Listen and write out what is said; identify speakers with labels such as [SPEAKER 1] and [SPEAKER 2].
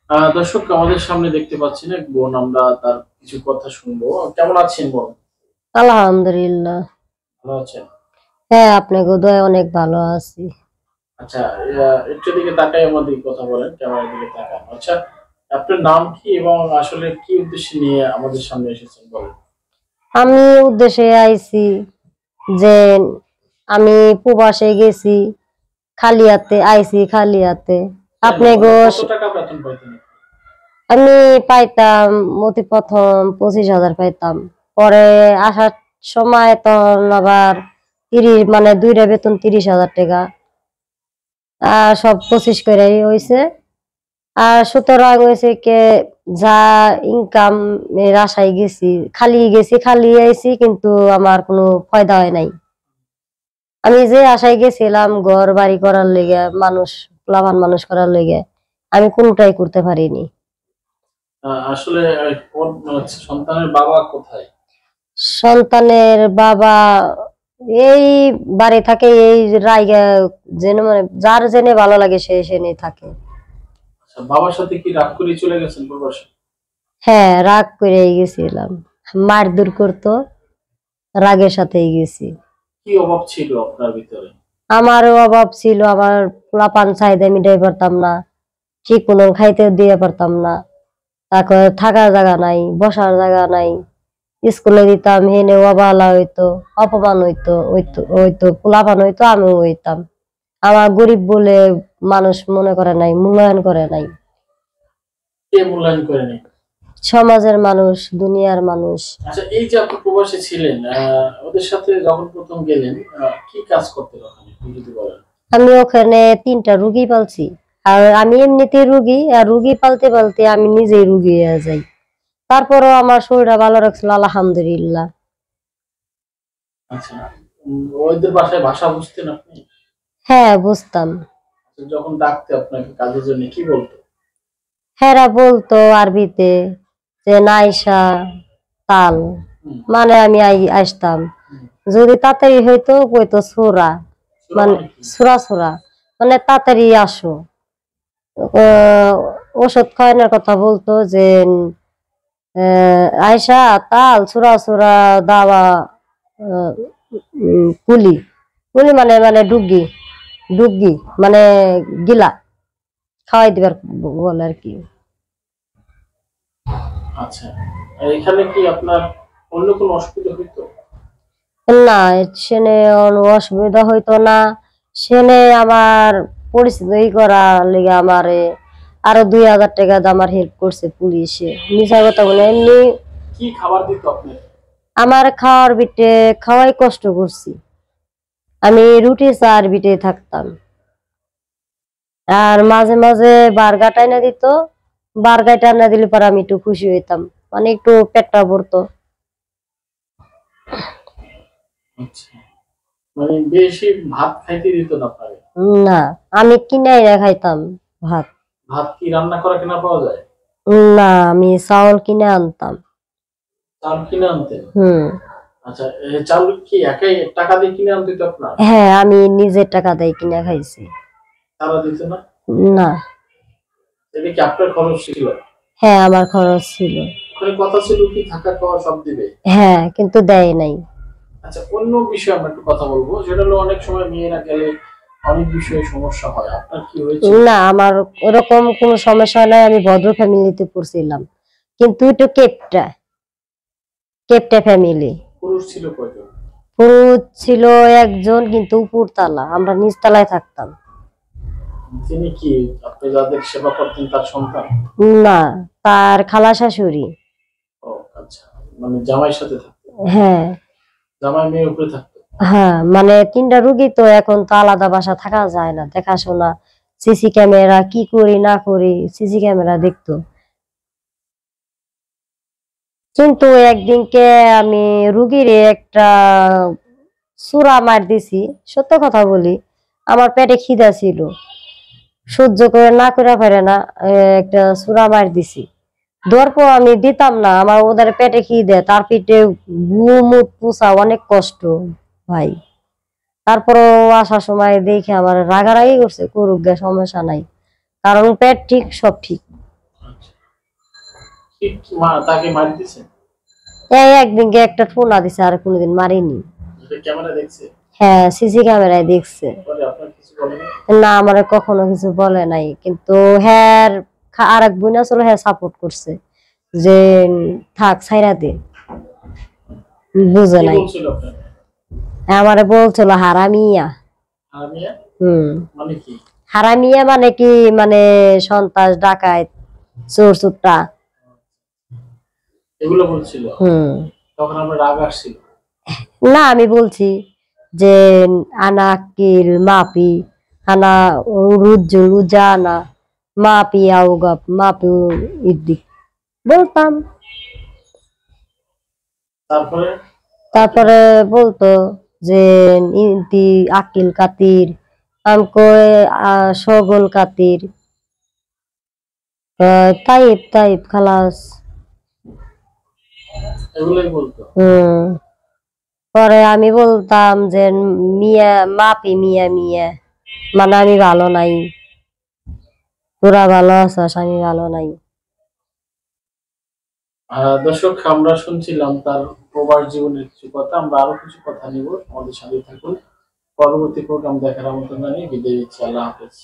[SPEAKER 1] দর্শক আমাদের সামনে দেখতে পাচ্ছেন এক বোন, আমরা তার কিছু কথা শুনবো। কেমন আছেন বোন?
[SPEAKER 2] আলহামদুলিল্লাহ।
[SPEAKER 1] ভালো আছেন?
[SPEAKER 2] হ্যাঁ, আপনাকে দয়া অনেক ভালো আছি।
[SPEAKER 1] আচ্ছা, একটু দিকে তাকাই, আমার দিকে কথা বলেন, ক্যামেরার দিকে তাকান। আচ্ছা, আপনার নাম কি এবং আসলে কি উদ্দেশ্যে নিয়ে আমাদের সামনে এসেছেন বলেন।
[SPEAKER 2] আমি উদ্দেশ্যে আইছি যে আমি প্রবাসে গেছি, খালি হাতে আইছি, খালি হাতে।
[SPEAKER 1] কেন,
[SPEAKER 2] আপনি
[SPEAKER 1] মানে
[SPEAKER 2] গো
[SPEAKER 1] কত টাকা বেতন পাইতেন আপনি?
[SPEAKER 2] আমি পাইতাম অতি প্রথম 25,000 পাইতাম। পরে আসার সময় তখন আবার 30, মানে দুইটা বেতন 30,000 টাকা। আর সব 25 করে হয়েছে। আর সুতরাং হয়েছে কে যা ইনকাম এর আশায় গেছি খালি আইছি, কিন্তু আমার কোনো ফায়দা হয় নাই। আমি যে আশায় গেছিলাম ঘর বাড়ি করার লেগে, লাভান মানুষ করার লেগে, আমি কোনটাই করতে পারিনি।
[SPEAKER 1] আসলে কোন সন্তানের বাবা কোথায়?
[SPEAKER 2] সন্তানের বাবা এই বাড়ি থাকে, এই রায়গা, জেনে মানে যার জেনে ভালো লাগে সে সেনে থাকে।
[SPEAKER 1] আচ্ছা, বাবার সাথে কি রাগ করে চলে গেছেন প্রবাসে?
[SPEAKER 2] হ্যাঁ, রাগ করে গেছিলাম, মারধর করতো, রাগের সাথেই গেছি।
[SPEAKER 1] কি অভাব ছিল আপনার ভিতরে?
[SPEAKER 2] আমারও অভাব ছিল, আমার পোলাপান চাহিদা মিটাই পারতাম না, ঠিক কোনো খাইতে দিয়ে পারতাম না। তারপর থাকার জায়গা নাই, বসার জায়গা নাই। স্কুলে দিতাম, হেনে অবহেলা হইতো, অপমান হইতো, পোলাপান হইতো, আমিও হইতাম। আমার গরিব বলে মানুষ মনে করে নাই, মূল্যায়ন করে নাই।
[SPEAKER 1] কে মূল্যায়ন করেনি?
[SPEAKER 2] সমাজের মানুষ, দুনিয়ার মানুষ।
[SPEAKER 1] আচ্ছা, এই যে আপনি প্রবাসে ছিলেন, ওদের সাথে যখন প্রথম গেলেন, কি কাজ করতেন ওখানে একটু যদি বলেন।
[SPEAKER 2] আমি ওখানে 3টা রুগী পালছি। আর আমি এমনিতেই রুগী, আর রুগী পালতে পালতে আমি নিজেই রুগী হয়ে যাই। তারপরও আমার শরীরটা ভালো রাখছিল, আলহামদুলিল্লাহ।
[SPEAKER 1] আচ্ছা, ওদের বাসায় ভাষা বুঝতেন আপনি?
[SPEAKER 2] হ্যাঁ, বুঝতাম।
[SPEAKER 1] আচ্ছা, যখন ডাকতে আপনাকে কাজের জন্য কি বলতো?
[SPEAKER 2] হেরা বলতো আরবিতে যে নাইসা, তাল,
[SPEAKER 1] হুম,
[SPEAKER 2] মানে আমি আসতাম।
[SPEAKER 1] হুম।
[SPEAKER 2] যদি তাড়াতাড়ি হইতো কইতো সুরা,
[SPEAKER 1] সুরা
[SPEAKER 2] মানে
[SPEAKER 1] মানে কি?
[SPEAKER 2] সুরা সুরা, মানে তাড়াতাড়ি আসো। আহ, ওষুধ খাওয়ানোর কথা বলতো যে আয়সা, তাল, সুরা সুরা, দাওয়া, আহ, কুলি, কুলি মানে মানে ডুগি, ডুগি মানে গিলা খাওয়াই দিবার বলে আর কি।
[SPEAKER 1] আচ্ছা, আর এখানে কি আপনার অন্য কোনো অসুবিধা হইতো?
[SPEAKER 2] না, সেনে অসুবিধা হইতো না। সেনে আমার পরিচিত করা লেগে আমারে আরো 2,000 টাকা দিয়ে আমার হেল্প করছে পুলিশে, মিছা কথা বলে এমনি।
[SPEAKER 1] কি খাবার দিত আপনাকে?
[SPEAKER 2] আমার খাওয়ার বিটে খাওয়াই কষ্ট করছি। আমি রুটি চার বিটে থাকতাম। আর মাঝে মাঝে বার্গার টাইনা দিত, বার্গার টাইনা দিলে পরে আমি একটু খুশি হইতাম, মানে একটু পেটটা ভরতো।
[SPEAKER 1] আচ্ছা, মানে বেশি ভাত খাইতে দিত না আপনাকে?
[SPEAKER 2] না, আমি কিনাই খাইতাম ভাত।
[SPEAKER 1] ভাত কি রান্না করা কেনা পাওয়া যায়?
[SPEAKER 2] না, আমি চাউল কিনে আনতাম।
[SPEAKER 1] চাল কিনে আনতেন?
[SPEAKER 2] হুম।
[SPEAKER 1] আচ্ছা, চাল কি একাই টাকা দিয়ে কিনে আনতে হতো আপনার?
[SPEAKER 2] হ্যাঁ, আমি নিজের টাকা দিয়ে কিনে খাইছি।
[SPEAKER 1] তারা দিত না?
[SPEAKER 2] না।
[SPEAKER 1] এটা কি আপনার খরচ ছিল?
[SPEAKER 2] হ্যাঁ, আমার খরচ ছিল।
[SPEAKER 1] ওখানে কথা ছিল কি থাকা খাওয়া সব দিবে?
[SPEAKER 2] হ্যাঁ, কিন্তু দেয় নাই।
[SPEAKER 1] আচ্ছা, অন্য বিষয়ে আমরা একটু কথা বলবো, যেটা হলো অনেক সময় মেয়েরা গেলে অনেক বিষয়ে সমস্যা হয়। আপনার কি হয়েছিল?
[SPEAKER 2] না, আমার ওরকম কোনো সমস্যা নাই, আমি ভদ্র ফ্যামিলিতে পড়ছিলাম। কিন্তু একটু কেপটা, কেপটা ফ্যামিলি।
[SPEAKER 1] পুরুষ ছিল কয়জন?
[SPEAKER 2] পুরুষ ছিল একজন, কিন্তু উপরতলা, আমরা নিচতলায় থাকতাম।
[SPEAKER 1] তিনি কি আপনি যাদের সেবা করতেন তার সন্তান?
[SPEAKER 2] না, তার খালা শাশুড়ি।
[SPEAKER 1] ও আচ্ছা, মানে জামাইয়ের সাথে থাকতেন?
[SPEAKER 2] হ্যাঁ।
[SPEAKER 1] জামাই মেয়ে উপরে থাকতো?
[SPEAKER 2] হ্যাঁ, মানে 3টা রুগী তো, এখন তো আলাদা বাসা থাকা যায় না, দেখাশোনা, সিসি ক্যামেরা কি করি না করি, সিসি ক্যামেরা দেখতো। কিন্তু একদিনকে আমি রুগীর একটা সুরা মার দিছি, সত্য কথা বলি, আমার পেটে খিদা ছিল, সহ্য করে না করে পারে না, একটা সুরা মার দিছি। দর্প আমি দিতাম না, আমার ওদের পেটে খিদে, তার পেটে গুমুট পুষা অনেক কষ্ট ভাই। তারপরও আসার সময় দেখে আমার রাগারাগি করছে, করুক গে, সমস্যা নাই, কারণ পেট ঠিক সব ঠিক।
[SPEAKER 1] তাকে মারি দিছে?
[SPEAKER 2] এই একদিনকে একটা ঠোনা দিছে, আর কোনোদিন মারিনি।
[SPEAKER 1] এটা ক্যামেরা দেখছে?
[SPEAKER 2] হ্যাঁ, সিসি ক্যামেরায় দেখছে।
[SPEAKER 1] পরে আপনার কিছু বলেনি?
[SPEAKER 2] না, আমারে কখনো কিছু বলে নাই, কিন্তু হ্যাঁ আর এক বোন আসলে হ্যাঁ সাপোর্ট করছে যে থাক ছাইরা দে, বুঝে
[SPEAKER 1] কি
[SPEAKER 2] নাই।
[SPEAKER 1] বলছিল আপনাকে?
[SPEAKER 2] আমারে বলছিল হারামিয়া।
[SPEAKER 1] হারামিয়া
[SPEAKER 2] হুম।
[SPEAKER 1] মানে কি?
[SPEAKER 2] হারামিয়া মানে কি, মানে সন্ত্রাস, ডাকাত, চোর চুট্টা।
[SPEAKER 1] এগুলো বলছিল?
[SPEAKER 2] হুম।
[SPEAKER 1] তখন আমার রাগ আসছিল?
[SPEAKER 2] না, আমি বলছি যে আনা আক্কিল মাপি, আনা রুজ্জু রুজানা মাপি আউগাপ মাপি ইদ্দিক বলতাম।
[SPEAKER 1] তারপরে?
[SPEAKER 2] তারপরে বলতো যে ইন্তি আকিল কাতির, আমকো শগল কাতির, তাইব তাইব খালাস।
[SPEAKER 1] এগুলোই বলতো?
[SPEAKER 2] হুম। পরে আমি বলতাম যে মিয়া মাপি মিয়া মিয়া, মানে আমি ভালো নাই, তোরা ভালো আছিস, আমি ভালো নাই।
[SPEAKER 1] দর্শক, আমরা শুনছিলাম তার প্রবাস জীবনের কিছু কথা। আমরা আরো কিছু কথা নিব, আমাদের সাথে থাকুন। পরবর্তী প্রোগ্রাম দেখার আমন্ত্রণ জানিয়ে বিদায় নিচ্ছি। আল্লাহ হাফেজ।